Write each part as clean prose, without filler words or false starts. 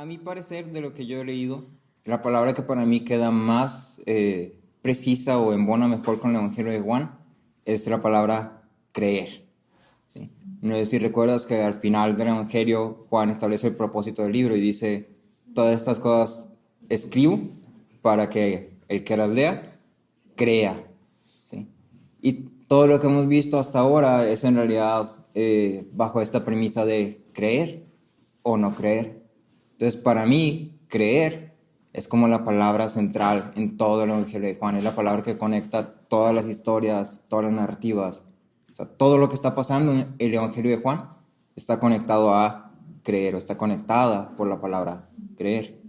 A mi parecer, de lo que yo he leído, la palabra que para mí queda más precisa o embona mejor con el Evangelio de Juan es la palabra creer. ¿Sí? No sé si recuerdas que al final del Evangelio Juan establece el propósito del libro y dice, todas estas cosas escribo para que el que las lea, crea. ¿Sí? Y todo lo que hemos visto hasta ahora es en realidad bajo esta premisa de creer o no creer. Entonces, para mí, creer es como la palabra central en todo el Evangelio de Juan. Es la palabra que conecta todas las historias, todas las narrativas. O sea, todo lo que está pasando en el Evangelio de Juan está conectado a creer o está conectada por la palabra creer.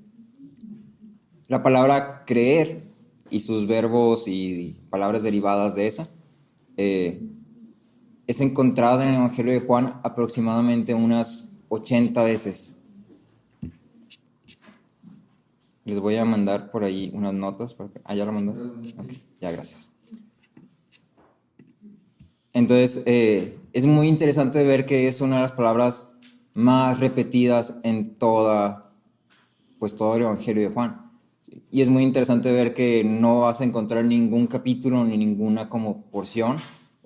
La palabra creer y sus verbos y palabras derivadas de esa es encontrada en el Evangelio de Juan aproximadamente unas 80 veces. Les voy a mandar por ahí unas notas. ¿Ya lo mandó? Okay, ya, gracias. Entonces, es muy interesante ver que es una de las palabras más repetidas en todo el Evangelio de Juan. ¿Sí? Y es muy interesante ver que no vas a encontrar ningún capítulo ni ninguna como porción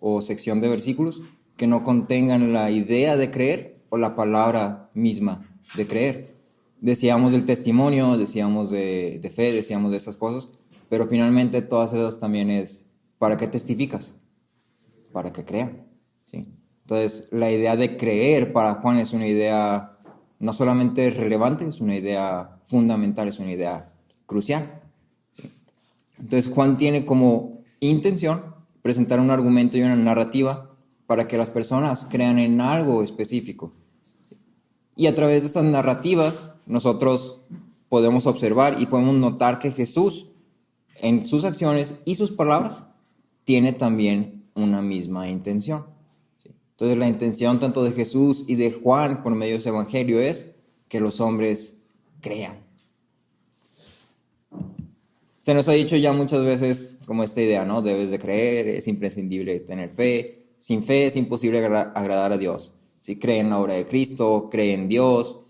o sección de versículos que no contengan la idea de creer o la palabra misma de creer. Decíamos del testimonio, decíamos de fe, decíamos de estas cosas, pero finalmente todas esas también es ¿para qué testificas? Para que crean, ¿sí? Entonces, la idea de creer para Juan es una idea no solamente relevante, es una idea fundamental, es una idea crucial, ¿sí? Entonces, Juan tiene como intención presentar un argumento y una narrativa para que las personas crean en algo específico, ¿sí? Y a través de estas narrativas, nosotros podemos observar y podemos notar que Jesús, en sus acciones y sus palabras, tiene también una misma intención. ¿Sí? Entonces, la intención tanto de Jesús y de Juan por medio de ese evangelio es que los hombres crean. Se nos ha dicho ya muchas veces como esta idea, ¿no? Debes de creer, es imprescindible tener fe. Sin fe es imposible agradar a Dios. Si cree en la obra de Cristo, cree en Dios.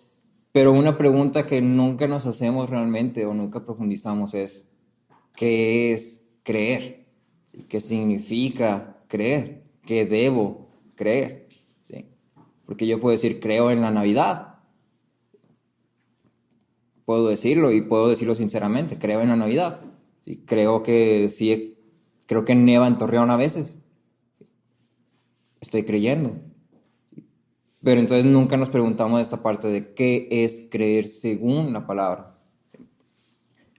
Pero una pregunta que nunca nos hacemos realmente o nunca profundizamos es, ¿qué es creer? ¿Sí? ¿Qué significa creer? ¿Qué debo creer? ¿Sí? Porque yo puedo decir, creo en la Navidad. Puedo decirlo y puedo decirlo sinceramente, creo en la Navidad. ¿Sí? Creo que neva en Torreón a veces. Estoy creyendo. ¿Sí? Pero entonces nunca nos preguntamos esta parte de qué es creer según la palabra. ¿Sí?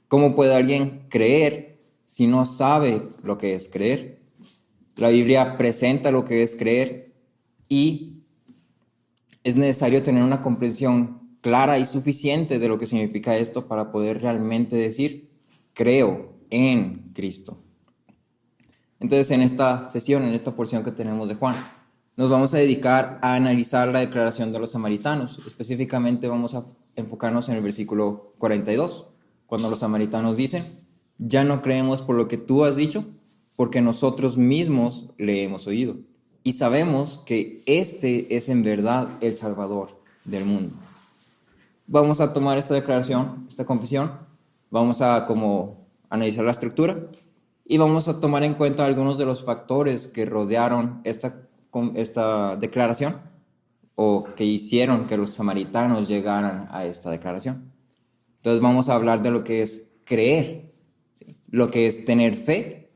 ¿Cómo puede alguien creer si no sabe lo que es creer? La Biblia presenta lo que es creer y es necesario tener una comprensión clara y suficiente de lo que significa esto para poder realmente decir, creo en Cristo. Entonces, en esta sesión, en esta porción que tenemos de Juan, nos vamos a dedicar a analizar la declaración de los samaritanos. Específicamente vamos a enfocarnos en el versículo 42, cuando los samaritanos dicen, ya no creemos por lo que tú has dicho, porque nosotros mismos le hemos oído. Y sabemos que este es en verdad el Salvador del mundo. Vamos a tomar esta declaración, esta confesión, vamos a como analizar la estructura y vamos a tomar en cuenta algunos de los factores que rodearon esta declaración o que hicieron que los samaritanos llegaran a esta declaración. Entonces vamos a hablar de lo que es creer, ¿sí? Lo que es tener fe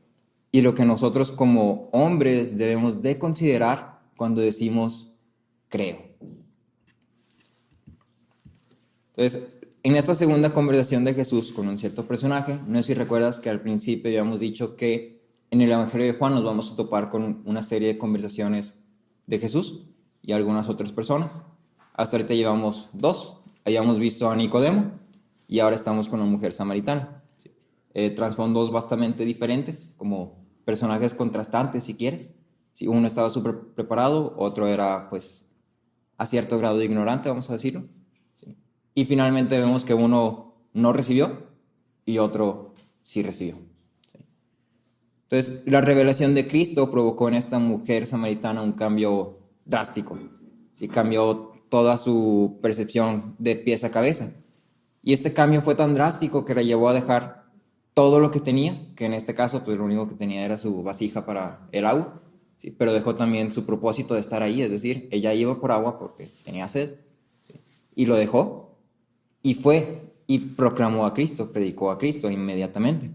y lo que nosotros como hombres debemos de considerar cuando decimos creo. Entonces, en esta segunda conversación de Jesús con un cierto personaje, no sé si recuerdas que al principio habíamos dicho que en el Evangelio de Juan nos vamos a topar con una serie de conversaciones de Jesús y algunas otras personas. Hasta ahorita llevamos 2. Habíamos visto a Nicodemo y ahora estamos con una mujer samaritana. ¿Sí? Trasfondos bastante diferentes, como personajes contrastantes si quieres. ¿Sí? Uno estaba súper preparado, otro era pues a cierto grado de ignorante, vamos a decirlo. ¿Sí? Y finalmente vemos que uno no recibió y otro sí recibió. ¿Sí? Entonces, la revelación de Cristo provocó en esta mujer samaritana un cambio drástico. ¿Sí? Cambió toda su percepción de pies a cabeza. Y este cambio fue tan drástico que la llevó a dejar todo lo que tenía, que en este caso pues lo único que tenía era su vasija para el agua, ¿sí? Pero dejó también su propósito de estar ahí, es decir, ella iba por agua porque tenía sed, ¿sí? Y lo dejó y fue y proclamó a Cristo, predicó a Cristo inmediatamente.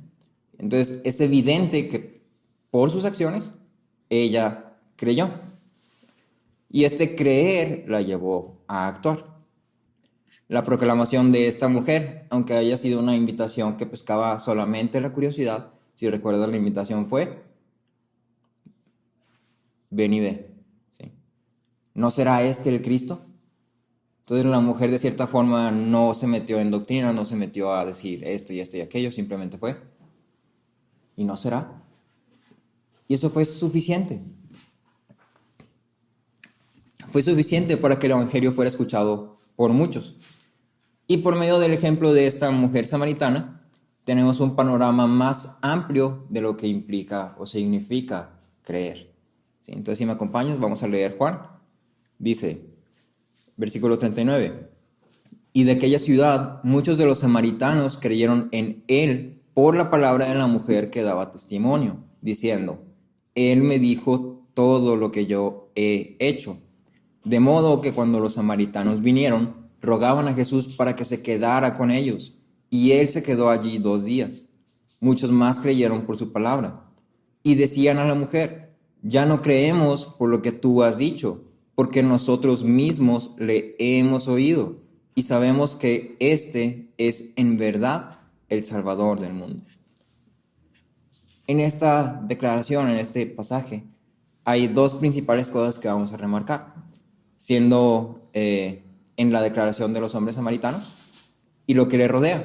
Entonces es evidente que por sus acciones ella creyó y este creer la llevó a actuar. La proclamación de esta mujer, aunque haya sido una invitación que pescaba solamente la curiosidad, si recuerdas la invitación fue, ven y ve, ¿sí? ¿No será este el Cristo? Entonces la mujer de cierta forma no se metió en doctrina, no se metió a decir esto y esto y aquello, simplemente fue, ¿y no será? Y eso fue suficiente. Fue suficiente para que el Evangelio fuera escuchado por muchos. Y por medio del ejemplo de esta mujer samaritana, tenemos un panorama más amplio de lo que implica o significa creer. ¿Sí? Entonces, si me acompañas, vamos a leer Juan. Dice, versículo 39, y de aquella ciudad muchos de los samaritanos creyeron en él por la palabra de la mujer que daba testimonio, diciendo, él me dijo todo lo que yo he hecho. De modo que cuando los samaritanos vinieron, rogaban a Jesús para que se quedara con ellos, y él se quedó allí 2 días. Muchos más creyeron por su palabra, y decían a la mujer, ya no creemos por lo que tú has dicho, porque nosotros mismos le hemos oído, y sabemos que este es en verdad el Salvador del mundo. En esta declaración, en este pasaje, hay 2 principales cosas que vamos a remarcar, siendo en la declaración de los hombres samaritanos y lo que le rodea.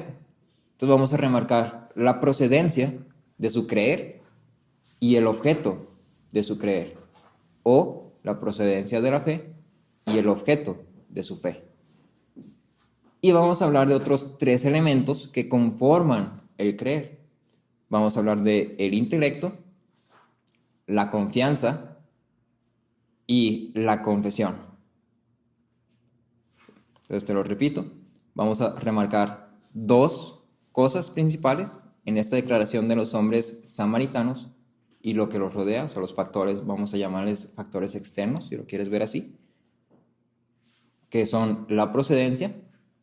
Entonces vamos a remarcar la procedencia de su creer y el objeto de su creer, o la procedencia de la fe y el objeto de su fe. Y vamos a hablar de otros 3 elementos que conforman el creer. Vamos a hablar de el intelecto, la confianza y la confesión. Entonces te lo repito, vamos a remarcar 2 cosas principales en esta declaración de los hombres samaritanos y lo que los rodea, o sea, los factores, vamos a llamarles factores externos, si lo quieres ver así, que son la procedencia,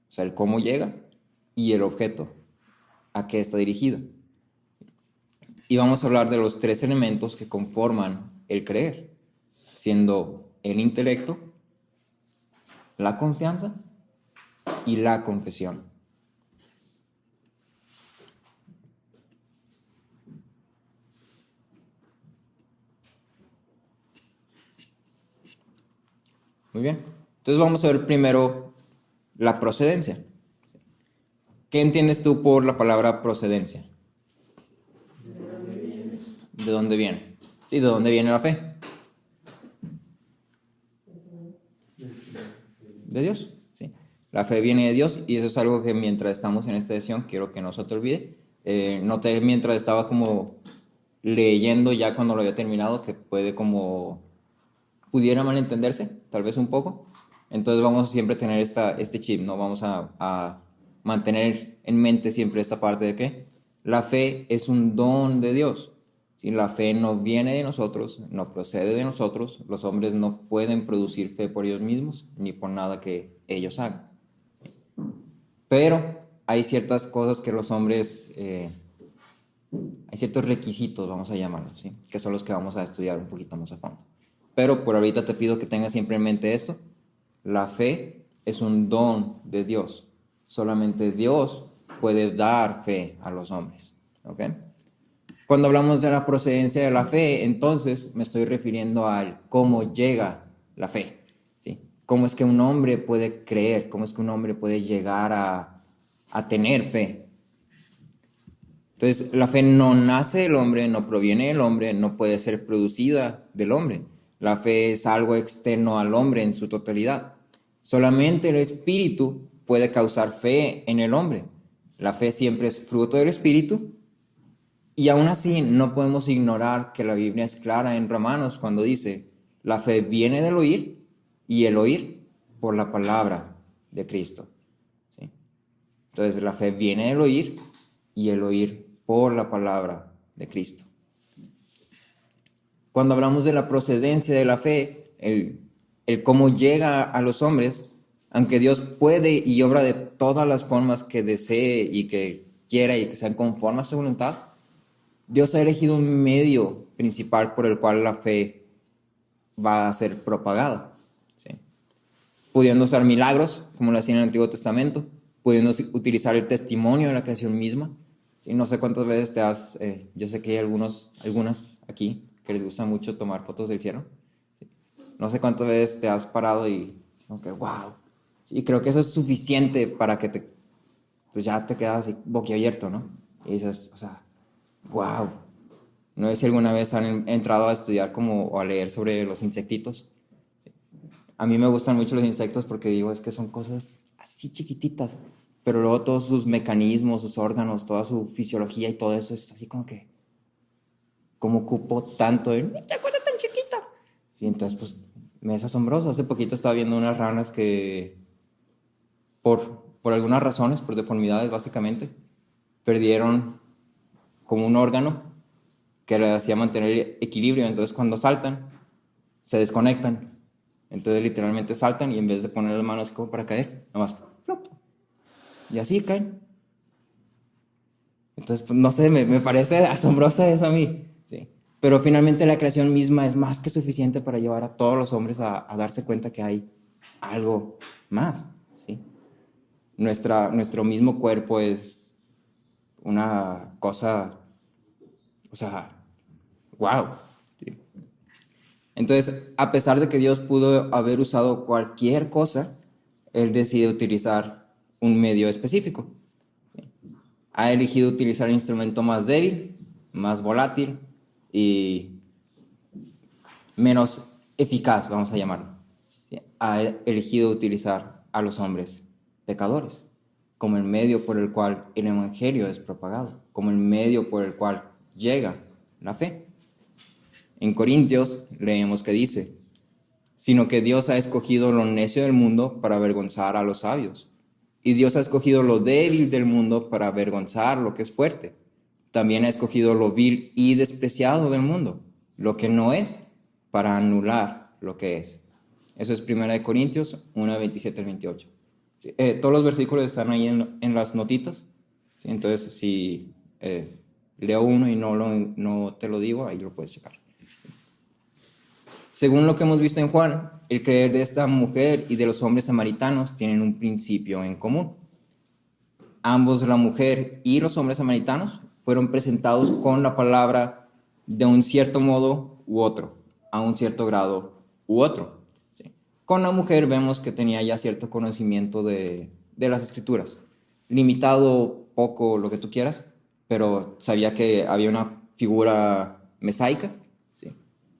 o sea, el cómo llega, y el objeto, a qué está dirigida. Y vamos a hablar de los 3 elementos que conforman el creer, siendo el intelecto, la confianza y la confesión. Muy bien. Entonces vamos a ver primero la procedencia. ¿Qué entiendes tú por la palabra procedencia? ¿De dónde viene? Sí, ¿de dónde viene la fe? De Dios, sí. La fe viene de Dios y eso es algo que mientras estamos en esta sesión quiero que no se te olvide. Noté mientras estaba como leyendo ya cuando lo había terminado que pudiera malentenderse, tal vez un poco. Entonces vamos a siempre tener este chip, ¿no? Vamos a mantener en mente siempre esta parte de que la fe es un don de Dios. Si la fe no viene de nosotros, no procede de nosotros, los hombres no pueden producir fe por ellos mismos, ni por nada que ellos hagan. Pero hay ciertas cosas que los hombres, hay ciertos requisitos, vamos a llamarlos, ¿sí? Que son los que vamos a estudiar un poquito más a fondo. Pero por ahorita te pido que tengas siempre en mente esto. La fe es un don de Dios. Solamente Dios puede dar fe a los hombres. ¿Ok? Cuando hablamos de la procedencia de la fe, entonces me estoy refiriendo al cómo llega la fe. ¿Sí? Cómo es que un hombre puede creer, cómo es que un hombre puede llegar a tener fe. Entonces, la fe no nace del hombre, no proviene del hombre, no puede ser producida del hombre. La fe es algo externo al hombre en su totalidad. Solamente el Espíritu puede causar fe en el hombre. La fe siempre es fruto del Espíritu. Y aún así no podemos ignorar que la Biblia es clara en Romanos cuando dice, la fe viene del oír y el oír por la palabra de Cristo. ¿Sí? Entonces la fe viene del oír y el oír por la palabra de Cristo. Cuando hablamos de la procedencia de la fe, el cómo llega a los hombres, aunque Dios puede y obra de todas las formas que desee y que quiera y que sean conformes a su voluntad, Dios ha elegido un medio principal por el cual la fe va a ser propagada, ¿sí? Pudiendo usar milagros, como lo hacía en el Antiguo Testamento, pudiendo utilizar el testimonio de la creación misma. ¿Sí? No sé cuántas veces yo sé que hay algunas aquí que les gusta mucho tomar fotos del cielo. ¿Sí? No sé cuántas veces te has parado y como que wow. Y creo que eso es suficiente para que pues ya te quedas así boquiabierto, ¿no? Y dices, o sea, wow. No sé si alguna vez han entrado a estudiar o a leer sobre los insectitos. A mí me gustan mucho los insectos porque digo, es que son cosas así chiquititas, pero luego todos sus mecanismos, sus órganos, toda su fisiología y todo eso es así como que, ¿cómo ocupo tanto? ¡Qué cosa tan chiquita! Sí, entonces pues me es asombroso. Hace poquito estaba viendo unas ranas que por algunas razones, por deformidades básicamente, perdieron como un órgano que les hacía mantener equilibrio. Entonces cuando saltan, se desconectan. Entonces literalmente saltan y en vez de poner las manos como para caer, nomás plop, y así caen. Entonces, pues, no sé, me parece asombroso eso a mí. Sí. Pero finalmente la creación misma es más que suficiente para llevar a todos los hombres a darse cuenta que hay algo más. ¿Sí? Nuestro mismo cuerpo es una cosa, o sea, wow. ¿Sí? Entonces, a pesar de que Dios pudo haber usado cualquier cosa, Él decide utilizar un medio específico. Ha elegido utilizar el instrumento más débil, más volátil y menos eficaz, vamos a llamarlo. Ha elegido utilizar a los hombres pecadores como el medio por el cual el evangelio es propagado, como el medio por el cual llega la fe. En Corintios leemos que dice, sino que Dios ha escogido lo necio del mundo para avergonzar a los sabios. Y Dios ha escogido lo débil del mundo para avergonzar lo que es fuerte. También ha escogido lo vil y despreciado del mundo, lo que no es, para anular lo que es. Eso es 1 Corintios 1, 27 al 28. Sí, todos los versículos están ahí en las notitas. ¿Sí? Entonces, si leo uno y no te lo digo, ahí lo puedes checar. Según lo que hemos visto en Juan, el creer de esta mujer y de los hombres samaritanos tienen un principio en común. Ambos, la mujer y los hombres samaritanos, fueron presentados con la palabra de un cierto modo u otro, a un cierto grado u otro. ¿Sí? Con la mujer vemos que tenía ya cierto conocimiento de las escrituras, limitado, poco, lo que tú quieras, pero sabía que había una figura mesaica, ¿sí?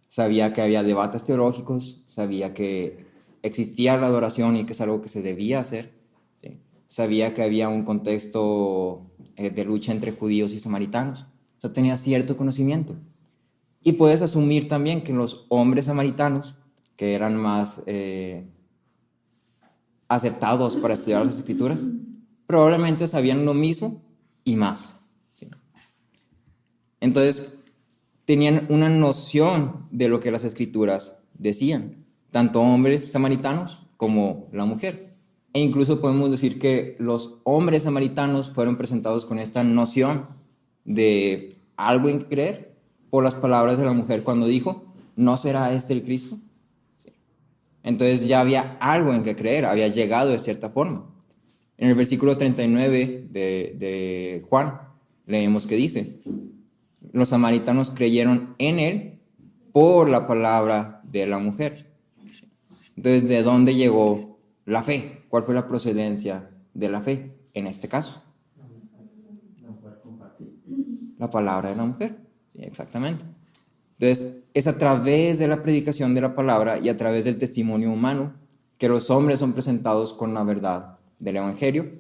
Sabía que había debates teológicos, sabía que existía la adoración y que es algo que se debía hacer, ¿sí? Sabía que había un contexto de lucha entre judíos y samaritanos, o sea, tenía cierto conocimiento. Y puedes asumir también que los hombres samaritanos, que eran más aceptados para estudiar las escrituras, probablemente sabían lo mismo y más, ¿sí? Entonces, tenían una noción de lo que las escrituras decían, tanto hombres samaritanos como la mujer. E incluso podemos decir que los hombres samaritanos fueron presentados con esta noción de algo en que creer por las palabras de la mujer cuando dijo, ¿no será este el Cristo? Sí. Entonces ya había algo en que creer, había llegado de cierta forma. En el versículo 39 de Juan leemos que dice, los samaritanos creyeron en él por la palabra de la mujer. Entonces, ¿de dónde llegó la fe? ¿Cuál fue la procedencia de la fe en este caso? La palabra de la mujer. Sí, exactamente. Entonces, es a través de la predicación de la palabra y a través del testimonio humano que los hombres son presentados con la verdad del evangelio,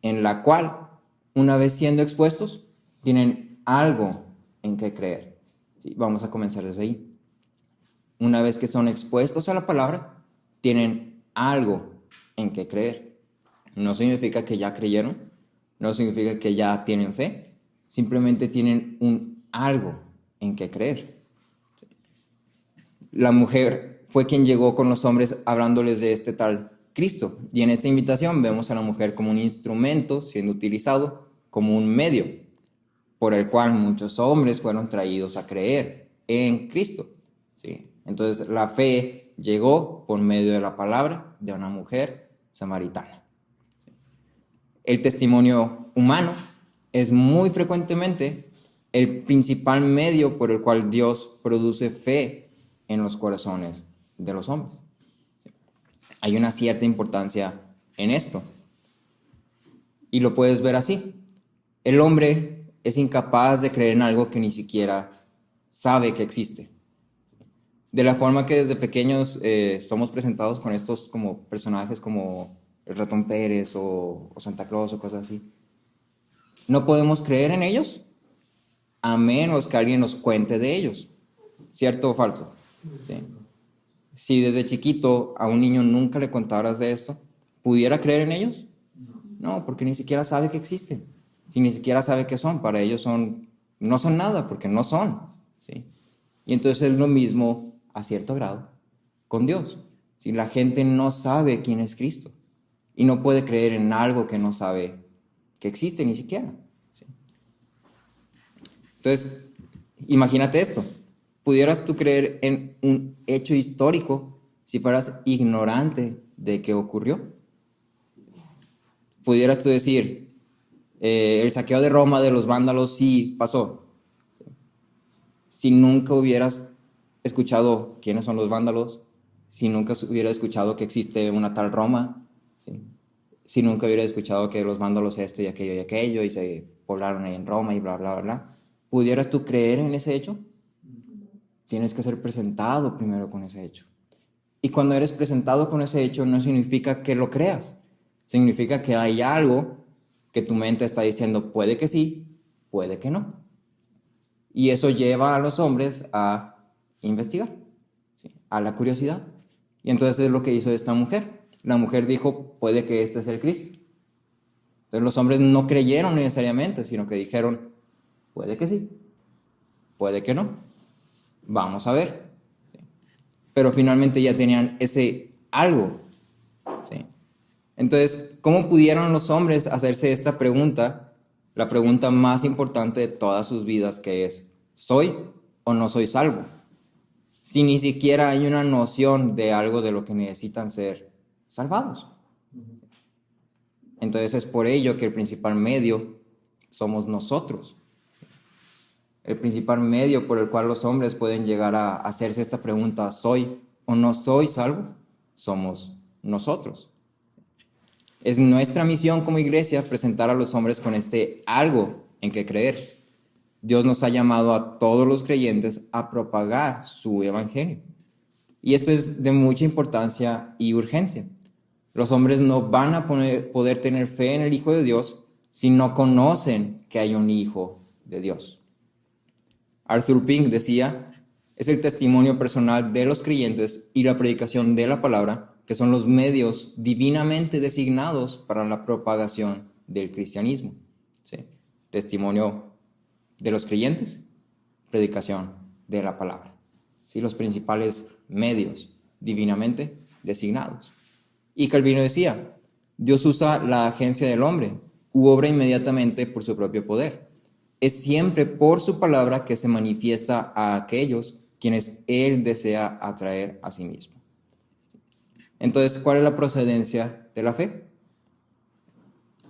en la cual, una vez siendo expuestos, tienen algo en qué creer. Sí, vamos a comenzar desde ahí. Una vez que son expuestos a la palabra, tienen algo en qué creer. No significa que ya creyeron, no significa que ya tienen fe, simplemente tienen un algo en que creer. La mujer fue quien llegó con los hombres hablándoles de este tal Cristo. Y en esta invitación vemos a la mujer como un instrumento siendo utilizado como un medio por el cual muchos hombres fueron traídos a creer en Cristo. ¿Sí? Entonces la fe llegó por medio de la palabra de una mujer samaritana. El testimonio humano es muy frecuentemente el principal medio por el cual Dios produce fe en los corazones de los hombres. Hay una cierta importancia en esto. Y lo puedes ver así. El hombre es incapaz de creer en algo que ni siquiera sabe que existe. De la forma que desde pequeños somos presentados con estos como personajes como el Ratón Pérez o Santa Claus o cosas así. No podemos creer en ellos a menos que alguien nos cuente de ellos. ¿Cierto o falso? Sí. Si desde chiquito a un niño nunca le contaras de esto, ¿pudiera creer en ellos? No, porque ni siquiera sabe que existen. Si ni siquiera sabe qué son, para ellos no son nada, porque no son. ¿Sí? Y entonces es lo mismo a cierto grado con Dios. Si la gente no sabe quién es Cristo y no puede creer en algo que no sabe que existe ni siquiera. ¿Sí? Entonces, imagínate esto. ¿Pudieras tú creer en un hecho histórico si fueras ignorante de qué ocurrió? ¿Pudieras tú decir, el saqueo de Roma de los vándalos sí pasó? Si nunca hubieras escuchado quiénes son los vándalos, si nunca hubieras escuchado que existe una tal Roma, ¿sí? Si nunca hubieras escuchado que los vándalos esto y aquello y se poblaron ahí en Roma y bla, bla, bla, bla, ¿pudieras tú creer en ese hecho? Tienes que ser presentado primero con ese hecho. Y cuando eres presentado con ese hecho no significa que lo creas. Significa que hay algo que tu mente está diciendo puede que sí, puede que no. Y eso lleva a los hombres a investigar, ¿sí? A la curiosidad. Y entonces es lo que hizo esta mujer. La mujer dijo, puede que este es el Cristo. Entonces los hombres no creyeron necesariamente, sino que dijeron, puede que sí, puede que no. Vamos a ver. ¿Sí? Pero finalmente ya tenían ese algo. ¿Sí? Entonces, ¿cómo pudieron los hombres hacerse esta pregunta? La pregunta más importante de todas sus vidas, que es, ¿soy o no soy salvo? Si ni siquiera hay una noción de algo de lo que necesitan ser salvados. Entonces es por ello que el principal medio somos nosotros. El principal medio por el cual los hombres pueden llegar a hacerse esta pregunta, ¿soy o no soy salvo? Somos nosotros. Es nuestra misión como iglesia presentar a los hombres con este algo en que creer. Dios nos ha llamado a todos los creyentes a propagar su evangelio. Y esto es de mucha importancia y urgencia. Los hombres no van a poder tener fe en el Hijo de Dios si no conocen que hay un Hijo de Dios. Arthur Pink decía, es el testimonio personal de los creyentes y la predicación de la palabra que son los medios divinamente designados para la propagación del cristianismo. ¿Sí? Testimonio de los creyentes, predicación de la palabra. ¿Sí? Los principales medios divinamente designados. Y Calvino decía, Dios usa la agencia del hombre u obra inmediatamente por su propio poder. Es siempre por su palabra que se manifiesta a aquellos quienes Él desea atraer a sí mismo. Entonces, ¿cuál es la procedencia de la fe?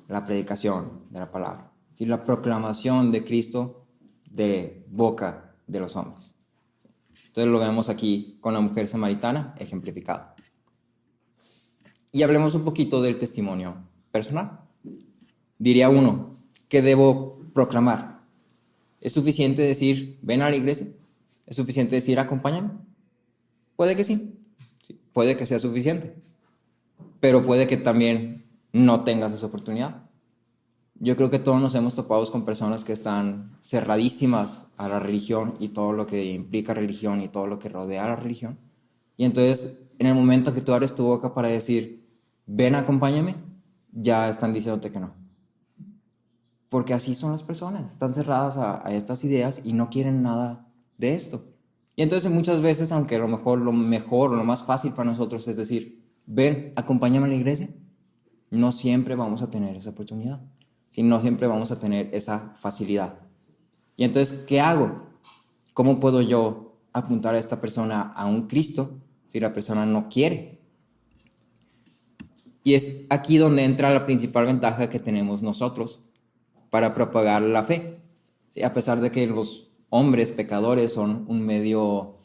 La predicación de la palabra. ¿Sí? La proclamación de Cristo de boca de los hombres. Entonces lo vemos aquí con la mujer samaritana ejemplificado. Y hablemos un poquito del testimonio personal. Diría uno, ¿qué debo proclamar? ¿Es suficiente decir, ven a la iglesia? ¿Es suficiente decir, acompáñame? Puede que sí. Puede que sea suficiente. Pero puede que también no tengas esa oportunidad. Yo creo que todos nos hemos topado con personas que están cerradísimas a la religión y todo lo que implica religión y todo lo que rodea a la religión. Y entonces, en el momento que tú abres tu boca para decir, ven, acompáñame, ya están diciéndote que no. porque así son las personas, están cerradas a estas ideas y no quieren nada de esto. Y entonces muchas veces, aunque a lo mejor o lo más fácil para nosotros es decir, ven, acompáñame a la iglesia, no siempre vamos a tener esa oportunidad, si no siempre vamos a tener esa facilidad. Y entonces, ¿qué hago? ¿Cómo puedo yo apuntar a esta persona a un Cristo si la persona no quiere? Y es aquí donde entra la principal ventaja que tenemos nosotros para propagar la fe. ¿Sí? A pesar de que los hombres pecadores son un medio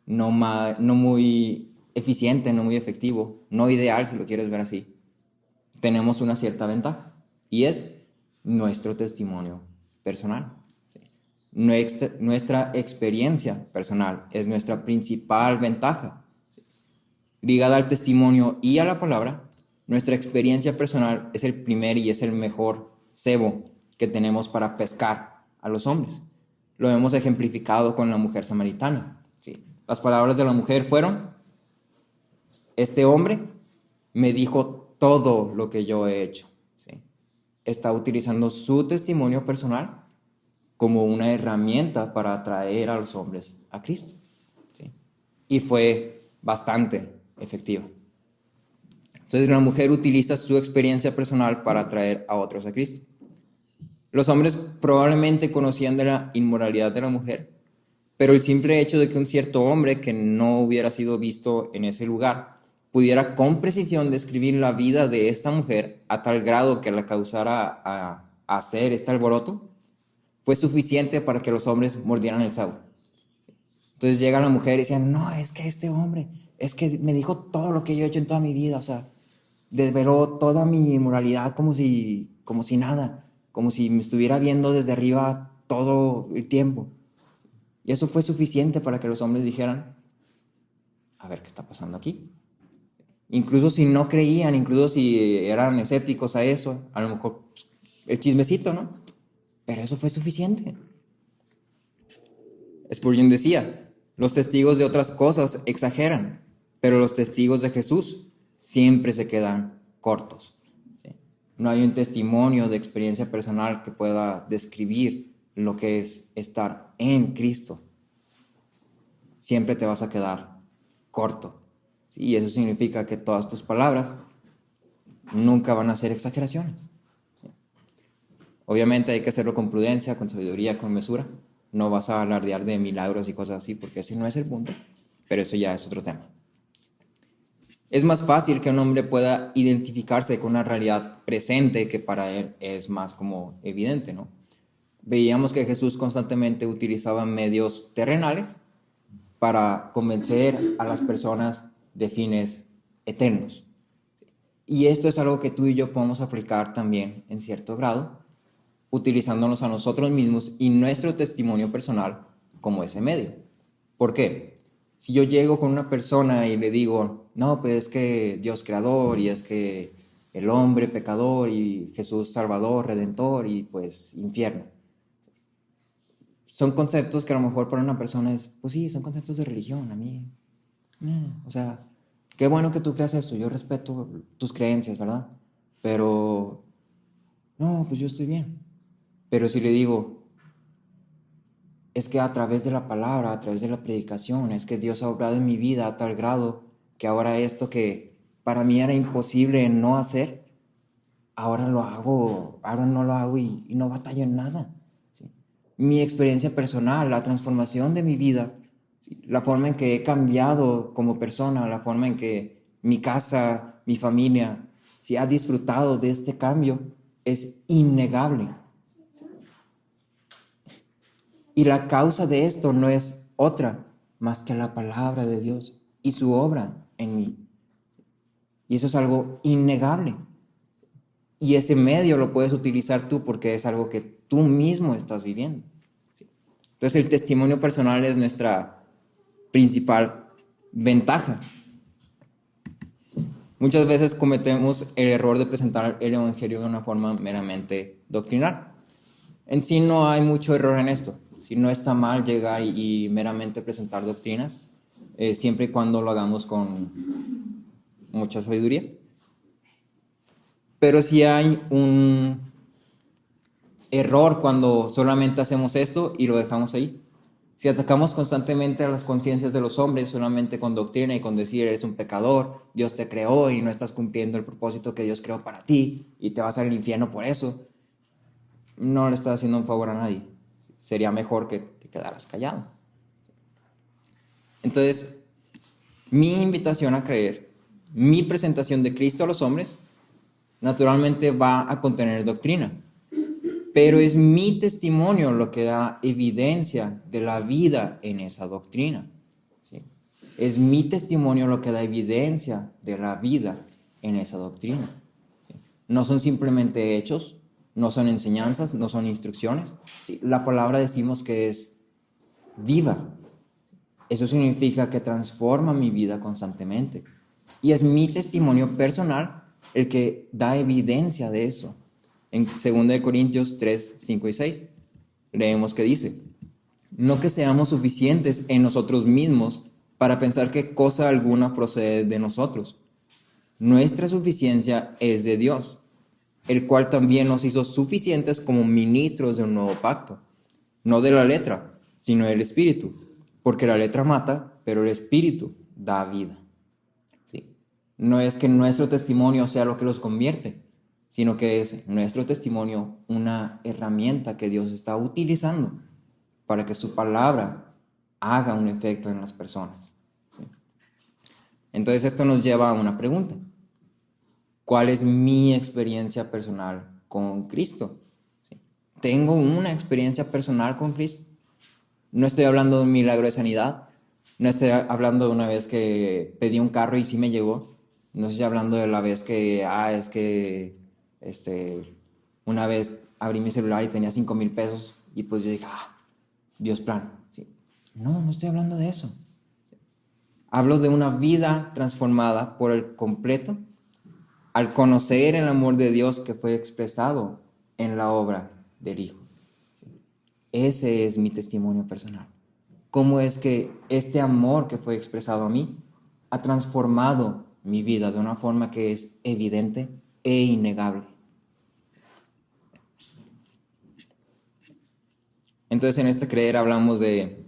no muy eficiente, no muy efectivo, no ideal si lo quieres ver así, tenemos una cierta ventaja y es nuestro testimonio personal. ¿Sí? Nuestra experiencia personal es nuestra principal ventaja. ¿Sí? Ligada al testimonio y a la palabra, nuestra experiencia personal es el primer y es el mejor cebo que tenemos para pescar a los hombres. Lo hemos ejemplificado con la mujer samaritana. ¿Sí? Las palabras de la mujer fueron: este hombre me dijo todo lo que yo he hecho. ¿Sí? Está utilizando su testimonio personal como una herramienta para atraer a los hombres a Cristo. ¿Sí? Y fue bastante efectivo. Entonces la mujer utiliza su experiencia personal para atraer a otros a Cristo. Los hombres probablemente conocían de la inmoralidad de la mujer, pero el simple hecho de que un cierto hombre que no hubiera sido visto en ese lugar pudiera con precisión describir la vida de esta mujer a tal grado que la causara a hacer este alboroto, fue suficiente para que los hombres mordieran el cebo. Entonces llega la mujer y decían: no, es que este hombre, es que me dijo todo lo que yo he hecho en toda mi vida, o sea, desveló toda mi inmoralidad como si nada, como si me estuviera viendo desde arriba todo el tiempo. Y eso fue suficiente para que los hombres dijeran: a ver qué está pasando aquí. Incluso si no creían, incluso si eran escépticos a eso, a lo mejor el chismecito, ¿no? Pero eso fue suficiente. Spurgeon decía: los testigos de otras cosas exageran, pero los testigos de Jesús siempre se quedan cortos. ¿Sí? No hay un testimonio de experiencia personal que pueda describir lo que es estar en Cristo. Siempre te vas a quedar corto. ¿Sí? Y eso significa que todas tus palabras nunca van a ser exageraciones. ¿Sí? Obviamente hay que hacerlo con prudencia, con sabiduría, con mesura. No vas a alardear de milagros y cosas así, porque ese no es el punto, pero eso ya es otro tema. Es más fácil que un hombre pueda identificarse con una realidad presente que para él es más como evidente, ¿no? Veíamos que Jesús constantemente utilizaba medios terrenales para convencer a las personas de fines eternos. Y esto es algo que tú y yo podemos aplicar también en cierto grado, utilizándonos a nosotros mismos y nuestro testimonio personal como ese medio. ¿Por qué? Si yo llego con una persona y le digo: no, pues es que Dios creador, y es que el hombre pecador, y Jesús salvador, redentor, y pues infierno. Son conceptos que a lo mejor para una persona es, pues sí, son conceptos de religión, a mí. O sea, qué bueno que tú creas eso, yo respeto tus creencias, ¿verdad? Pero, no, pues yo estoy bien. Pero si le digo: es que a través de la palabra, a través de la predicación, es que Dios ha obrado en mi vida a tal grado que ahora esto que para mí era imposible no hacer, ahora lo hago, ahora no lo hago y no batallo en nada. ¿Sí? Mi experiencia personal, la transformación de mi vida, ¿sí? La forma en que he cambiado como persona, la forma en que mi casa, mi familia, ¿sí? Ha disfrutado de este cambio, es innegable. Y la causa de esto no es otra más que la palabra de Dios y su obra en mí. Y eso es algo innegable. Y ese medio lo puedes utilizar tú porque es algo que tú mismo estás viviendo. Entonces el testimonio personal es nuestra principal ventaja. Muchas veces cometemos el error de presentar el evangelio de una forma meramente doctrinal. En sí no hay mucho error en esto. Si no está mal llegar y meramente presentar doctrinas, siempre y cuando lo hagamos con mucha sabiduría. Pero sí hay error cuando solamente hacemos esto y lo dejamos ahí. Si atacamos constantemente a las conciencias de los hombres solamente con doctrina y con decir eres un pecador, Dios te creó y no estás cumpliendo el propósito que Dios creó para ti y te vas al infierno por eso, no le estás haciendo un favor a nadie. Sería mejor que te quedaras callado. Entonces, mi invitación a creer, mi presentación de Cristo a los hombres, naturalmente va a contener doctrina. Pero es mi testimonio lo que da evidencia de la vida en esa doctrina. ¿Sí? Es mi testimonio lo que da evidencia de la vida en esa doctrina. ¿Sí? No son simplemente hechos, no son enseñanzas, no son instrucciones. ¿Sí? La palabra decimos que es viva. Eso significa que transforma mi vida constantemente. Y es mi testimonio personal el que da evidencia de eso. En 2 Corintios 3, 5 y 6, leemos que dice, no que seamos suficientes en nosotros mismos para pensar que cosa alguna procede de nosotros. Nuestra suficiencia es de Dios, el cual también nos hizo suficientes como ministros de un nuevo pacto, no de la letra, sino del Espíritu, porque la letra mata, pero el Espíritu da vida. ¿Sí? No es que nuestro testimonio sea lo que los convierte, sino que es nuestro testimonio una herramienta que Dios está utilizando para que su palabra haga un efecto en las personas. ¿Sí? Entonces esto nos lleva a una pregunta. ¿Cuál es mi experiencia personal con Cristo? ¿Sí? ¿Tengo una experiencia personal con Cristo? No estoy hablando de un milagro de sanidad, no estoy hablando de una vez que pedí un carro y sí me llegó, no estoy hablando de la vez que, una vez abrí mi celular y tenía 5,000 pesos y pues yo dije, Dios plan. ¿Sí? No estoy hablando de eso. Hablo de una vida transformada por el completo al conocer el amor de Dios que fue expresado en la obra del Hijo. ¿Sí? Ese es mi testimonio personal. ¿Cómo es que este amor que fue expresado a mí ha transformado mi vida de una forma que es evidente e innegable? Entonces, en este creer hablamos de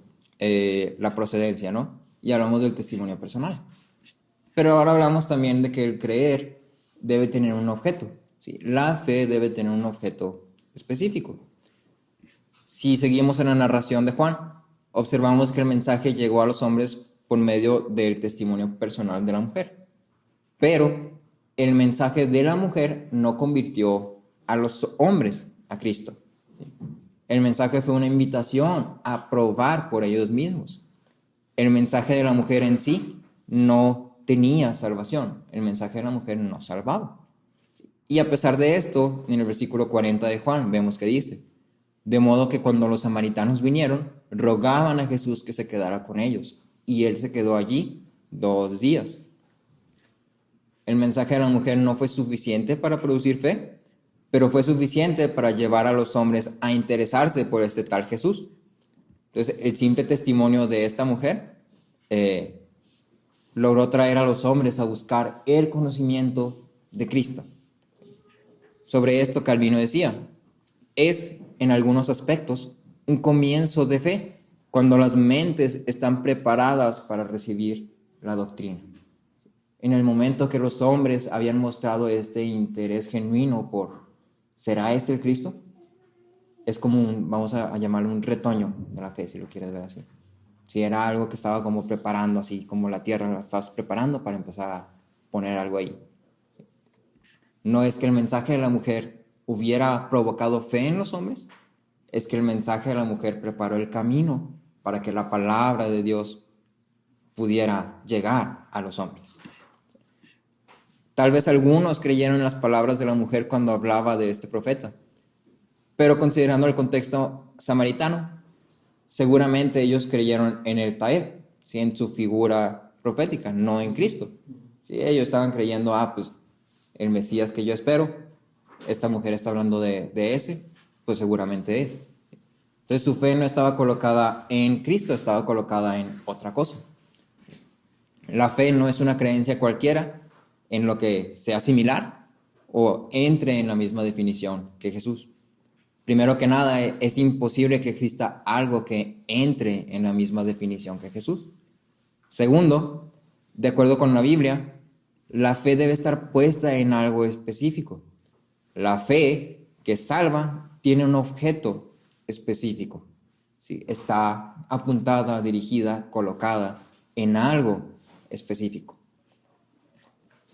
la procedencia, ¿no? Y hablamos del testimonio personal. Pero ahora hablamos también de que el creer debe tener un objeto. ¿Sí? La fe debe tener un objeto específico. Si seguimos en la narración de Juan, observamos que el mensaje llegó a los hombres por medio del testimonio personal de la mujer. Pero el mensaje de la mujer no convirtió a los hombres a Cristo. ¿Sí? El mensaje fue una invitación a probar por ellos mismos. El mensaje de la mujer en sí no tenía salvación. El mensaje de la mujer no salvaba. Y a pesar de esto, en el versículo 40 de Juan vemos que dice, de modo que cuando los samaritanos vinieron, rogaban a Jesús que se quedara con ellos. Y él se quedó allí 2 días. El mensaje de la mujer no fue suficiente para producir fe, pero fue suficiente para llevar a los hombres a interesarse por este tal Jesús. Entonces, el simple testimonio de esta mujer logró traer a los hombres a buscar el conocimiento de Cristo. Sobre esto Calvino decía, es en algunos aspectos un comienzo de fe cuando las mentes están preparadas para recibir la doctrina. En el momento que los hombres habían mostrado este interés genuino por, ¿será este el Cristo? Es como vamos a llamarlo un retoño de la fe, si lo quieres ver así. Si era algo que estaba como preparando, así como la tierra la estás preparando para empezar a poner algo ahí. No es que el mensaje de la mujer hubiera provocado fe en los hombres, es que el mensaje de la mujer preparó el camino para que la palabra de Dios pudiera llegar a los hombres. Tal vez algunos creyeron en las palabras de la mujer cuando hablaba de este profeta, pero considerando el contexto samaritano, seguramente ellos creyeron en el Taeb, ¿sí? En su figura profética, no en Cristo. ¿Sí? Ellos estaban creyendo, pues el Mesías que yo espero, esta mujer está hablando de ese, pues seguramente es. ¿Sí? Entonces su fe no estaba colocada en Cristo, estaba colocada en otra cosa. La fe no es una creencia cualquiera en lo que sea similar o entre en la misma definición que Jesús. Primero que nada, es imposible que exista algo que entre en la misma definición que Jesús. Segundo, de acuerdo con la Biblia, la fe debe estar puesta en algo específico. La fe que salva tiene un objeto específico. ¿Sí? Está apuntada, dirigida, colocada en algo específico.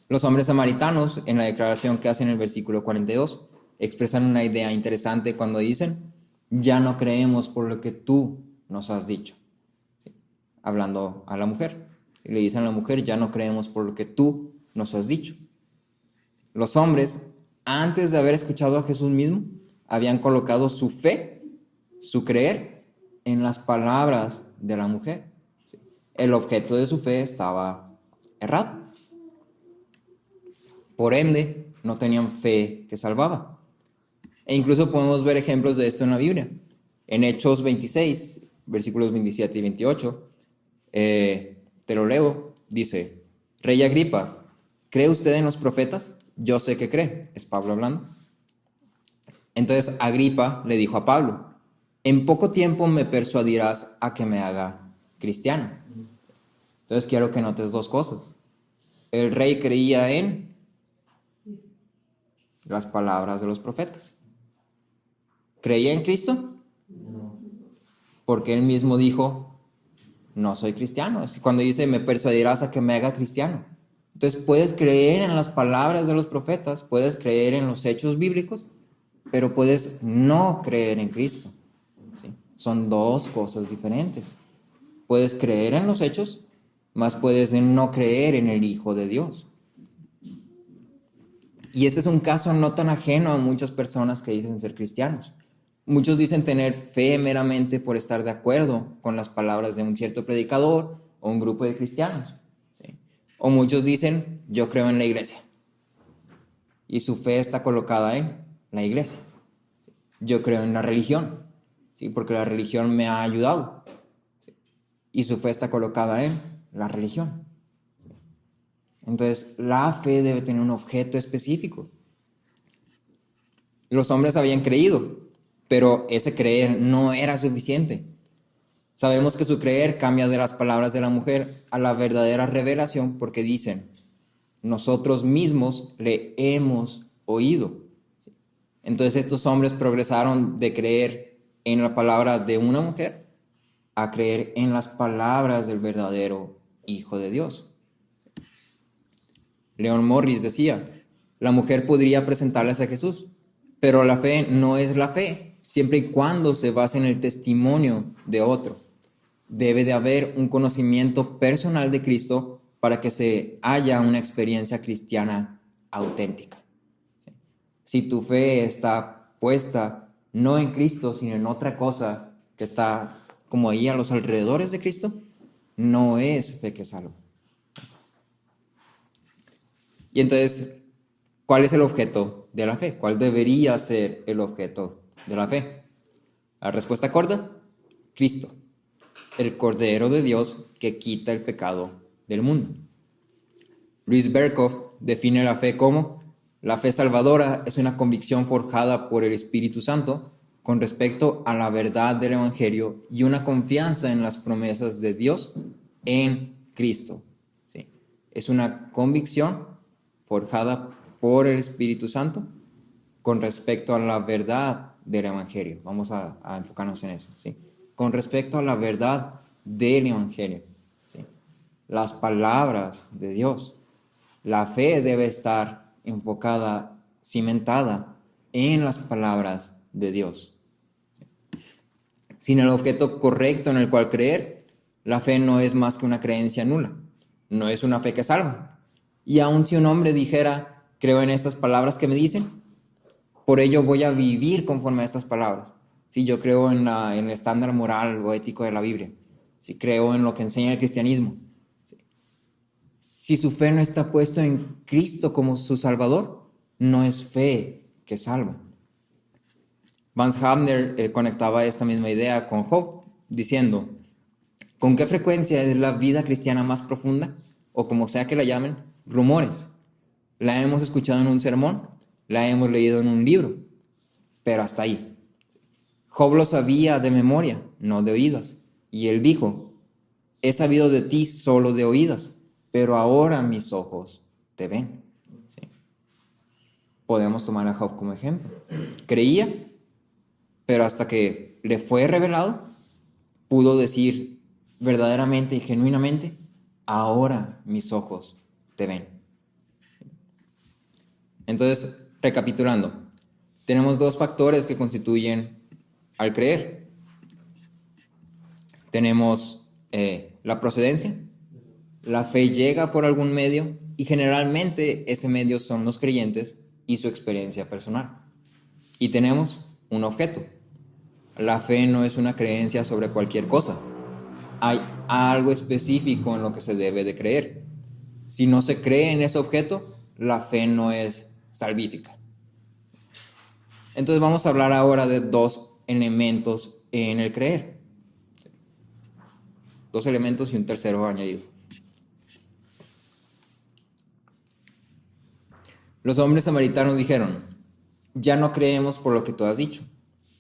Los hombres samaritanos, en la declaración que hacen en el versículo 42, expresan una idea interesante cuando dicen: ya no creemos por lo que tú nos has dicho. ¿Sí? Hablando a la mujer. Y le dicen a la mujer: ya no creemos por lo que tú nos has dicho. Los hombres, antes de haber escuchado a Jesús mismo, habían colocado su fe, su creer, en las palabras de la mujer. ¿Sí? El objeto de su fe estaba errado. Por ende, no tenían fe que salvaba. E incluso podemos ver ejemplos de esto en la Biblia. En Hechos 26, versículos 27 y 28, te lo leo, dice: Rey Agripa, ¿cree usted en los profetas? Yo sé que cree. Es Pablo hablando. Entonces Agripa le dijo a Pablo: en poco tiempo me persuadirás a que me haga cristiano. Entonces quiero que notes dos cosas. El rey creía en las palabras de los profetas. ¿Creía en Cristo? Porque él mismo dijo: no soy cristiano. Es cuando dice: me persuadirás a que me haga cristiano. Entonces puedes creer en las palabras de los profetas, puedes creer en los hechos bíblicos, pero puedes no creer en Cristo. ¿Sí? Son dos cosas diferentes. Puedes creer en los hechos, mas puedes no creer en el Hijo de Dios. Y este es un caso no tan ajeno a muchas personas que dicen ser cristianos. Muchos dicen tener fe meramente por estar de acuerdo con las palabras de un cierto predicador o un grupo de cristianos. ¿Sí? O muchos dicen: yo creo en la iglesia. Y su fe está colocada en la iglesia. Yo creo en la religión, ¿sí? Porque la religión me ha ayudado. ¿Sí? Y su fe está colocada en la religión. Entonces, la fe debe tener un objeto específico. Los hombres habían creído, pero ese creer no era suficiente. Sabemos que su creer cambia de las palabras de la mujer a la verdadera revelación, porque dicen: nosotros mismos le hemos oído. Entonces estos hombres progresaron de creer en la palabra de una mujer a creer en las palabras del verdadero Hijo de Dios. Leon Morris decía: la mujer podría presentarles a Jesús, pero la fe no es la fe, siempre y cuando se base en el testimonio de otro. Debe de haber un conocimiento personal de Cristo para que se haya una experiencia cristiana auténtica. ¿Sí? Si tu fe está puesta no en Cristo, sino en otra cosa que está como ahí a los alrededores de Cristo, no es fe que salva. Y entonces, ¿cuál es el objeto de la fe? ¿Cuál debería ser el objeto de la fe? La respuesta corta: Cristo, el Cordero de Dios que quita el pecado del mundo. Luis Berkhoff define la fe como: la fe salvadora es una convicción forjada por el Espíritu Santo con respecto a la verdad del Evangelio y una confianza en las promesas de Dios en Cristo. ¿Sí? Es una convicción forjada por el Espíritu Santo con respecto a la verdad del Evangelio. Vamos a enfocarnos en eso. ¿Sí? Con respecto a la verdad del Evangelio. ¿Sí? Las palabras de Dios. La fe debe estar enfocada, cimentada en las palabras de Dios. Sin el objeto correcto en el cual creer, la fe no es más que una creencia nula. No es una fe que salva. Y aun si un hombre dijera: creo en estas palabras que me dicen, por ello voy a vivir conforme a estas palabras. Si yo creo en el estándar moral o ético de la Biblia, si creo en lo que enseña el cristianismo, si su fe no está puesta en Cristo como su Salvador, no es fe que salva. Vance Havner conectaba esta misma idea con Job, diciendo: ¿con qué frecuencia es la vida cristiana más profunda? O como sea que la llamen, rumores. La hemos escuchado en un sermón, la hemos leído en un libro, pero hasta ahí. Job lo sabía de memoria, no de oídas. Y él dijo, he sabido de ti solo de oídas, pero ahora mis ojos te ven. ¿Sí? Podemos tomar a Job como ejemplo. Creía, pero hasta que le fue revelado, pudo decir verdaderamente y genuinamente, ahora mis ojos te ven. Entonces, recapitulando, tenemos dos factores que constituyen al creer. Tenemos la procedencia. La fe llega por algún medio y generalmente ese medio son los creyentes y su experiencia personal. Y tenemos un objeto. La fe no es una creencia sobre cualquier cosa. Hay algo específico en lo que se debe de creer. Si no se cree en ese objeto, la fe no es salvífica. Entonces vamos a hablar ahora de dos elementos en el creer. Dos elementos y un tercero añadido. Los hombres samaritanos dijeron, ya no creemos por lo que tú has dicho.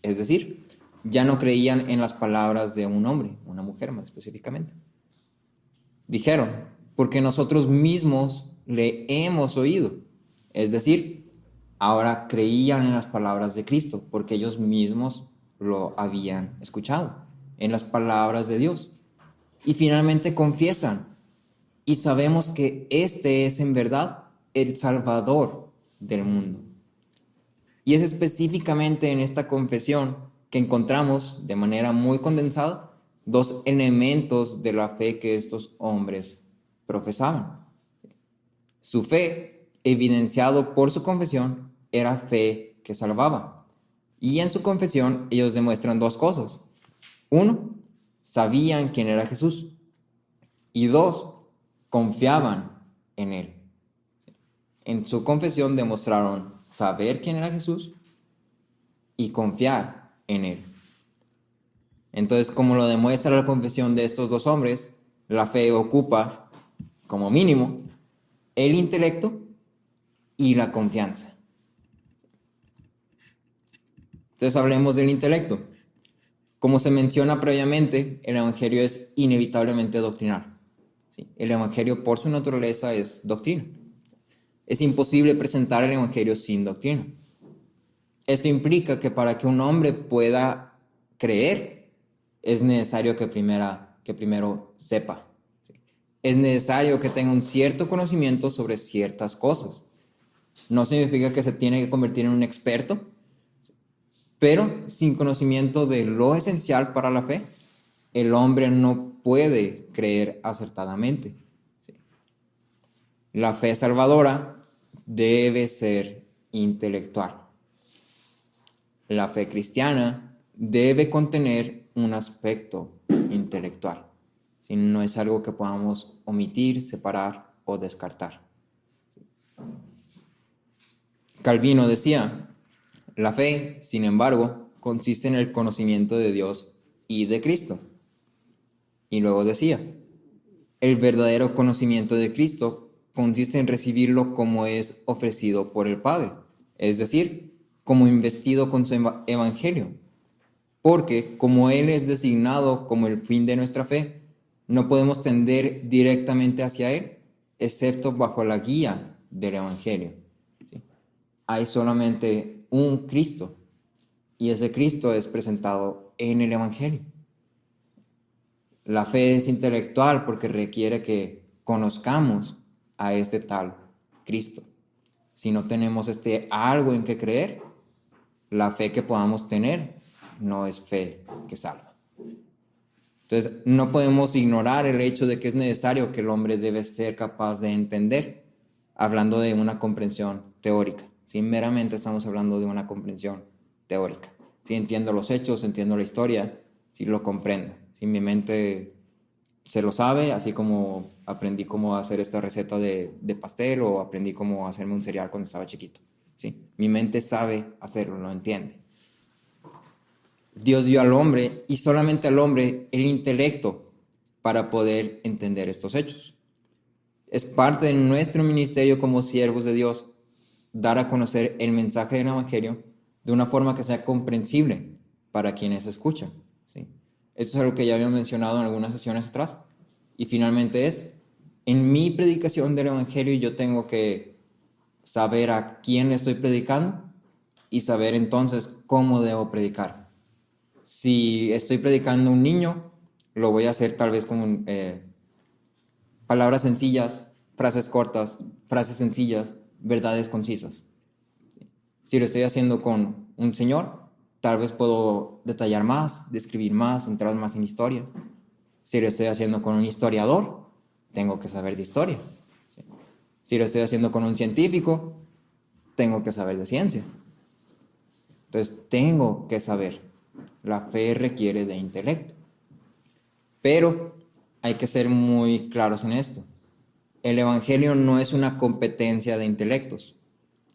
Es decir, ya no creían en las palabras de un hombre, una mujer más específicamente. Dijeron, porque nosotros mismos le hemos oído. Es decir, ahora creían en las palabras de Cristo, porque ellos mismos lo habían escuchado, en las palabras de Dios. Y finalmente confiesan, y sabemos que este es en verdad el Salvador del mundo. Y es específicamente en esta confesión que encontramos, de manera muy condensada, dos elementos de la fe que estos hombres profesaban. Su fe, evidenciado por su confesión, era fe que salvaba. Y en su confesión ellos demuestran dos cosas. Uno, sabían quién era Jesús. Y dos, confiaban en él. En su confesión demostraron saber quién era Jesús y confiar en él. Entonces, como lo demuestra la confesión de estos dos hombres, la fe ocupa, como mínimo, el intelecto y la confianza. Entonces, hablemos del intelecto. Como se menciona previamente, el Evangelio es inevitablemente doctrinal. ¿Sí? El Evangelio, por su naturaleza, es doctrina. Es imposible presentar el Evangelio sin doctrina. Esto implica que para que un hombre pueda creer, es necesario que primero sepa. ¿Sí? Es necesario que tenga un cierto conocimiento sobre ciertas cosas. No significa que se tiene que convertir en un experto, pero sin conocimiento de lo esencial para la fe, el hombre no puede creer acertadamente. ¿Sí? La fe salvadora debe ser intelectual. La fe cristiana debe contener un aspecto intelectual. Si no es algo que podamos omitir, separar o descartar. Calvino decía, la fe, sin embargo, consiste en el conocimiento de Dios y de Cristo. Y luego decía, el verdadero conocimiento de Cristo consiste en recibirlo como es ofrecido por el Padre, es decir, como investido con su evangelio. Porque como Él es designado como el fin de nuestra fe, no podemos tender directamente hacia Él, excepto bajo la guía del evangelio. ¿Sí? Hay solamente un Cristo, y ese Cristo es presentado en el evangelio. La fe es intelectual porque requiere que conozcamos a este tal Cristo. Si no tenemos algo en que creer, la fe que podamos tener no es fe que salva. Entonces, no podemos ignorar el hecho de que es necesario que el hombre debe ser capaz de entender, hablando de una comprensión teórica. Si meramente estamos hablando de una comprensión teórica. Si entiendo los hechos, entiendo la historia, si lo comprendo. Si mi mente se lo sabe, así como aprendí cómo hacer esta receta de pastel o aprendí cómo hacerme un cereal cuando estaba chiquito. ¿Sí? Mi mente sabe hacerlo, lo entiende. Dios dio al hombre y solamente al hombre el intelecto para poder entender estos hechos. Es parte de nuestro ministerio como siervos de Dios dar a conocer el mensaje del evangelio de una forma que sea comprensible para quienes escuchan, ¿sí? Esto es algo que ya había mencionado en algunas sesiones atrás. Y finalmente en mi predicación del Evangelio yo tengo que saber a quién le estoy predicando y saber entonces cómo debo predicar. Si estoy predicando a un niño, lo voy a hacer tal vez con palabras sencillas, frases cortas, frases sencillas, verdades concisas. Si lo estoy haciendo con un señor, tal vez puedo detallar más, describir más, entrar más en historia. Si lo estoy haciendo con un historiador, tengo que saber de historia. Si lo estoy haciendo con un científico, tengo que saber de ciencia. Entonces, tengo que saber. La fe requiere de intelecto. Pero hay que ser muy claros en esto. El Evangelio no es una competencia de intelectos.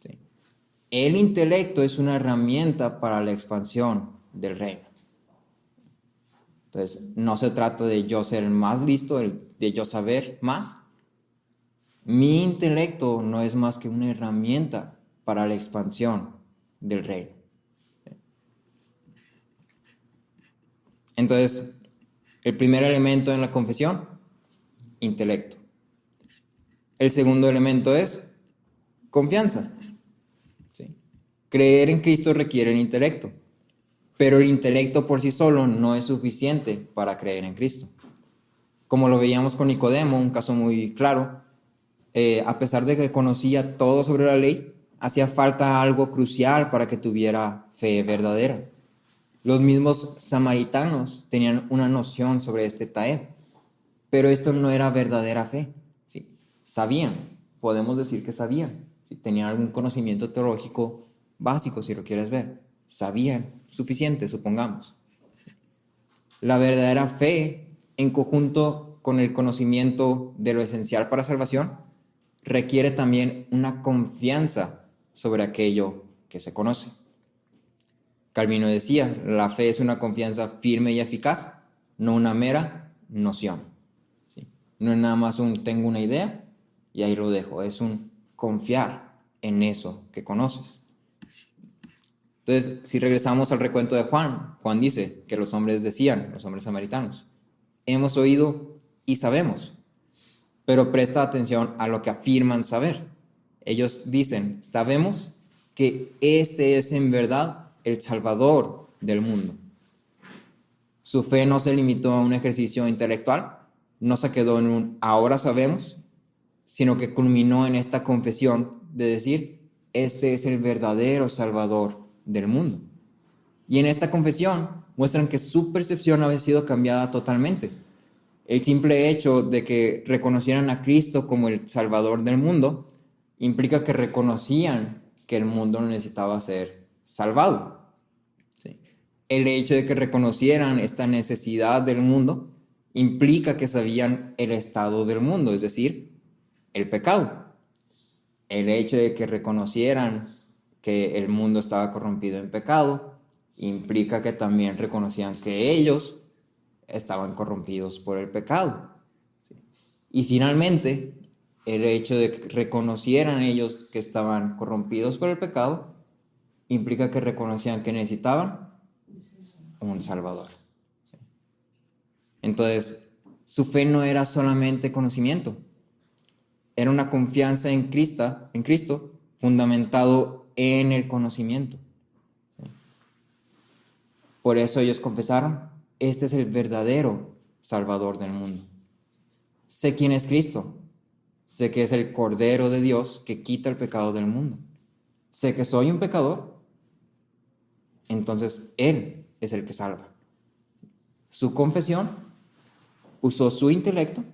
¿Sí? El intelecto es una herramienta para la expansión del reino. Entonces, no se trata de yo ser el más listo, de yo saber más. Mi intelecto no es más que una herramienta para la expansión del reino. Entonces, el primer elemento en la confesión, intelecto. El segundo elemento es confianza. ¿Sí? Creer en Cristo requiere el intelecto, pero el intelecto por sí solo no es suficiente para creer en Cristo. Como lo veíamos con Nicodemo, un caso muy claro, a pesar de que conocía todo sobre la ley, hacía falta algo crucial para que tuviera fe verdadera. Los mismos samaritanos tenían una noción sobre este taeb, pero esto no era verdadera fe. ¿Sí? Sabían, podemos decir que sabían, ¿sí? Tenían algún conocimiento teológico básico, si lo quieres ver. Sabían, suficiente, supongamos. La verdadera fe, en conjunto con el conocimiento de lo esencial para salvación, requiere también una confianza sobre aquello que se conoce. Calvino decía, la fe es una confianza firme y eficaz, no una mera noción. ¿Sí? No es nada más tengo una idea y ahí lo dejo, es un confiar en eso que conoces. Entonces, si regresamos al recuento de Juan, Juan dice que los hombres decían, los hombres samaritanos, hemos oído y sabemos, pero presta atención a lo que afirman saber. Ellos dicen, sabemos que este es en verdad el Salvador del mundo. Su fe no se limitó a un ejercicio intelectual, no se quedó en un ahora sabemos, sino que culminó en esta confesión de decir, este es el verdadero Salvador del mundo. Y en esta confesión muestran que su percepción había sido cambiada totalmente. El simple hecho de que reconocieran a Cristo como el Salvador del mundo implica que reconocían que el mundo necesitaba ser salvado. ¿Sí? El hecho de que reconocieran esta necesidad del mundo implica que sabían el estado del mundo, es decir, el pecado. El hecho de que reconocieran que el mundo estaba corrompido en pecado implica que también reconocían que ellos estaban corrompidos por el pecado. ¿Sí? Y finalmente, el hecho de que reconocieran ellos que estaban corrompidos por el pecado implica que reconocían que necesitaban un Salvador. ¿Sí? Entonces, su fe no era solamente conocimiento, era una confianza en Cristo fundamentado en el conocimiento. ¿Sí? Por eso ellos confesaron, este es el verdadero Salvador del mundo. Sé quién es Cristo. Sé que es el Cordero de Dios que quita el pecado del mundo. Sé que soy un pecador. Entonces Él es el que salva. Su confesión usó su intelecto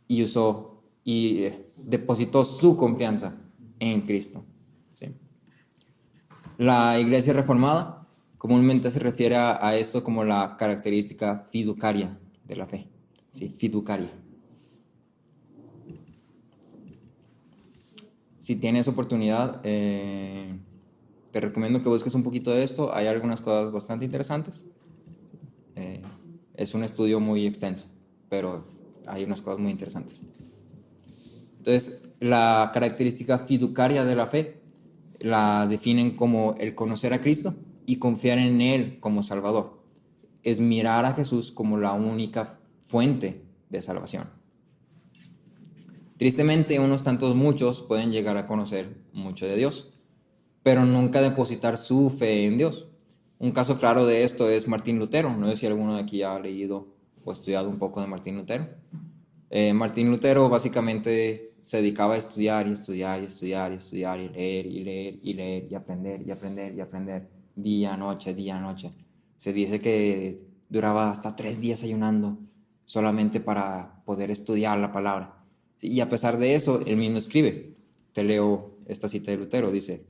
y depositó su confianza en Cristo. ¿Sí? La Iglesia Reformada comúnmente se refiere a esto como la característica fiduciaria de la fe. ¿Sí? Fiduciaria. Si tienes oportunidad, te recomiendo que busques un poquito de esto. Hay algunas cosas bastante interesantes. Es un estudio muy extenso, pero hay unas cosas muy interesantes. Entonces, la característica fiduciaria de la fe la definen como el conocer a Cristo y confiar en Él como Salvador. Es mirar a Jesús como la única fuente de salvación. Tristemente, unos tantos muchos pueden llegar a conocer mucho de Dios, pero nunca depositar su fe en Dios. Un caso claro de esto es Martín Lutero. No sé si alguno de aquí ha leído o estudiado un poco de Martín Lutero. Martín Lutero básicamente se dedicaba a estudiar y estudiar y estudiar y estudiar y leer y leer y leer y aprender y aprender y aprender día, noche, día, noche. Se dice que duraba hasta 3 días ayunando solamente para poder estudiar la palabra. Y a pesar de eso, él mismo escribe. Te leo esta cita de Lutero, dice: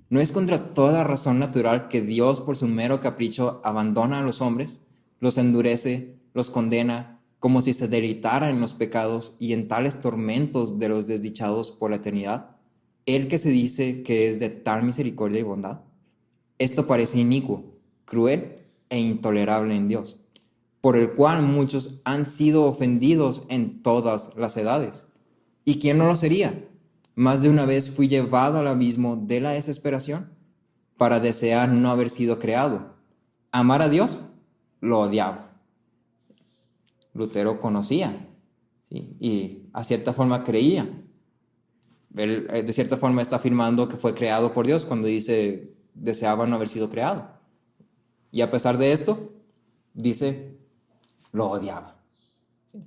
¿no es contra toda razón natural que Dios, por su mero capricho, abandona a los hombres, los endurece, los condena, como si se deleitara en los pecados y en tales tormentos de los desdichados por la eternidad? Él que se dice que es de tal misericordia y bondad. Esto parece inicuo, cruel e intolerable en Dios, por el cual muchos han sido ofendidos en todas las edades. ¿Y quién no lo sería? Más de una vez fui llevado al abismo de la desesperación para desear no haber sido creado. Amar a Dios, lo odiaba. Lutero conocía, ¿sí? Y a cierta forma creía. Él, de cierta forma, está afirmando que fue creado por Dios cuando dice deseaba no haber sido creado. Y a pesar de esto, dice lo odiaba. ¿Sí?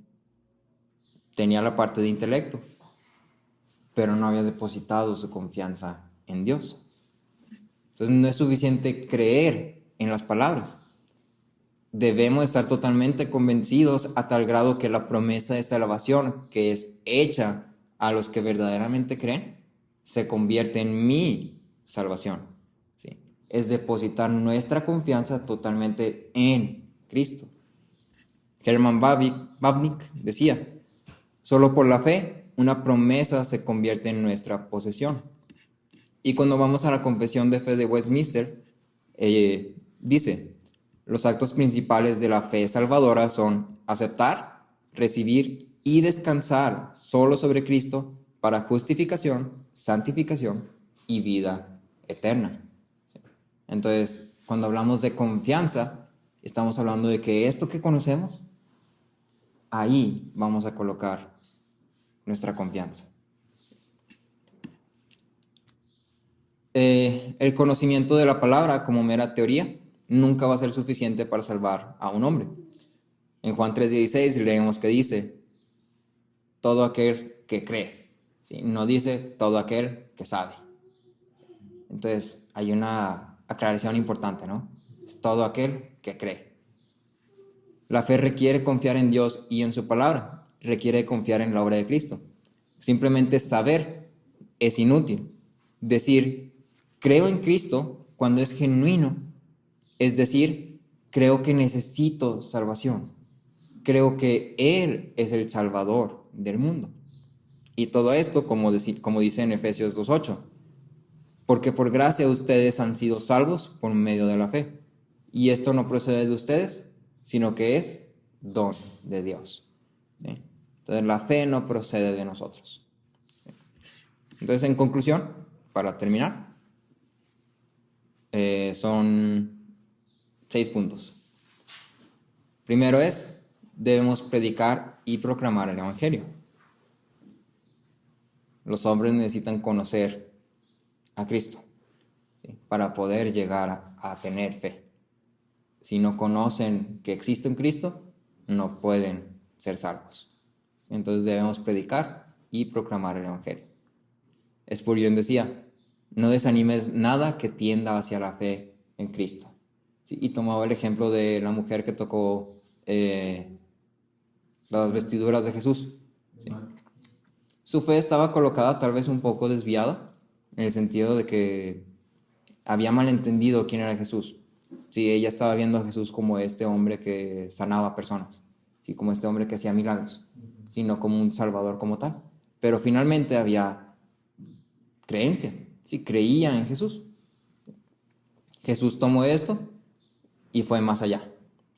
Tenía la parte de intelecto, pero no había depositado su confianza en Dios. Entonces no es suficiente creer en las palabras. Debemos estar totalmente convencidos a tal grado que la promesa de salvación que es hecha a los que verdaderamente creen se convierte en mi salvación. ¿Sí? Es depositar nuestra confianza totalmente en Cristo. Herman Bavinck decía: solo por la fe una promesa se convierte en nuestra posesión. Y cuando vamos a la Confesión de Fe de Westminster, dice: los actos principales de la fe salvadora son aceptar, recibir y descansar solo sobre Cristo para justificación, santificación y vida eterna. Entonces, cuando hablamos de confianza, estamos hablando de que esto que conocemos, ahí vamos a colocar nuestra confianza. El conocimiento de la palabra como mera teoría nunca va a ser suficiente para salvar a un hombre. En Juan 3:16 leemos que dice: todo aquel que cree. ¿Sí? No dice todo aquel que sabe. Entonces hay una aclaración importante, ¿no? Es todo aquel que cree. La fe requiere confiar en Dios y en su palabra. Requiere confiar en la obra de Cristo. Simplemente saber es inútil. Decir creo en Cristo cuando es genuino es decir, creo que necesito salvación. Creo que Él es el Salvador del mundo. Y todo esto, como dice en Efesios 2:8, porque por gracia ustedes han sido salvos por medio de la fe. Y esto no procede de ustedes, sino que es don de Dios. ¿Sí? Entonces la fe no procede de nosotros. Entonces, en conclusión, para terminar, son 6 puntos. Primero es: debemos predicar y proclamar el Evangelio. Los hombres necesitan conocer a Cristo, ¿sí? Para poder llegar a tener fe. Si no conocen que existe un Cristo, no pueden ser salvos. Entonces debemos predicar y proclamar el Evangelio. Spurgeon decía: no desanimes nada que tienda hacia la fe en Cristo. ¿Sí? Y tomaba el ejemplo de la mujer que tocó las vestiduras de Jesús. ¿Sí? Su fe estaba colocada tal vez un poco desviada, en el sentido de que había malentendido quién era Jesús. Sí, ella estaba viendo a Jesús como este hombre que sanaba personas, sí, como este hombre que hacía milagros, sino como un salvador como tal. Pero finalmente había creencia, sí, creía en Jesús. Jesús tomó esto y fue más allá.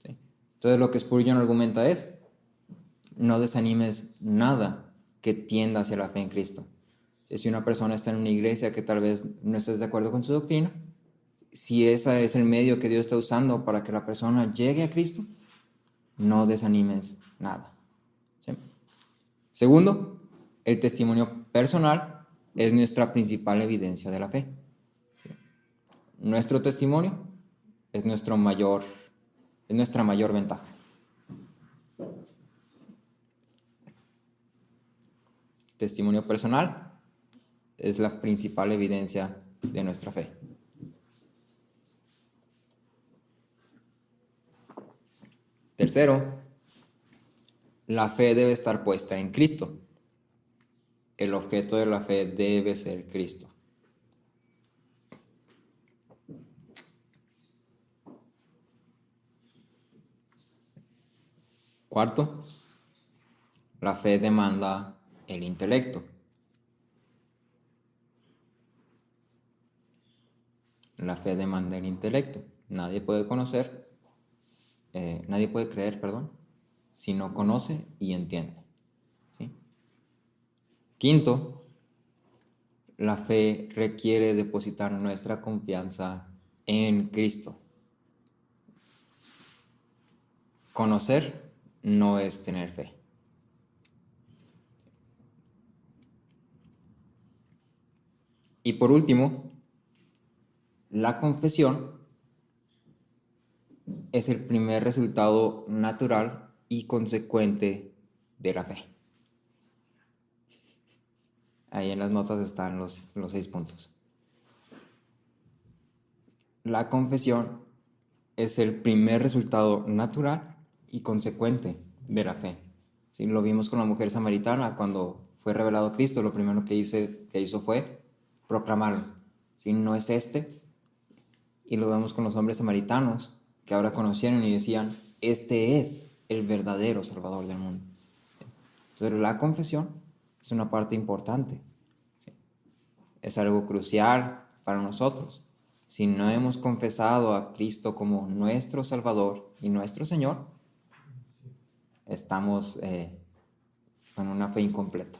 ¿Sí? Entonces lo que Spurgeon argumenta es: no desanimes nada que tienda hacia la fe en Cristo. Si una persona está en una iglesia que tal vez no estés de acuerdo con su doctrina, si ese es el medio que Dios está usando para que la persona llegue a Cristo, no desanimes nada. ¿Sí? Segundo, el testimonio personal es nuestra principal evidencia de la fe. ¿Sí? Nuestro testimonio es nuestra mayor ventaja. Testimonio personal es la principal evidencia de nuestra fe. Tercero, la fe debe estar puesta en Cristo. El objeto de la fe debe ser Cristo. Cuarto, la fe demanda el intelecto. La fe demanda el intelecto. Nadie puede creer, si no conoce y entiende. ¿Sí? Quinto, la fe requiere depositar nuestra confianza en Cristo. Conocer no es tener fe. Y por último, la confesión es el primer resultado natural y consecuente de la fe. Ahí en las notas están los 6 puntos. La confesión es el primer resultado natural y consecuente de la fe. ¿Sí? Lo vimos con la mujer samaritana cuando fue revelado Cristo. Lo primero que hizo fue proclamarlo. ¿Sí? No es este. Y lo vemos con los hombres samaritanos que ahora conocieron y decían, este es el verdadero Salvador del mundo. ¿Sí? Entonces la confesión es una parte importante. ¿Sí? Es algo crucial para nosotros. Si no hemos confesado a Cristo como nuestro Salvador y nuestro Señor, estamos con una fe incompleta.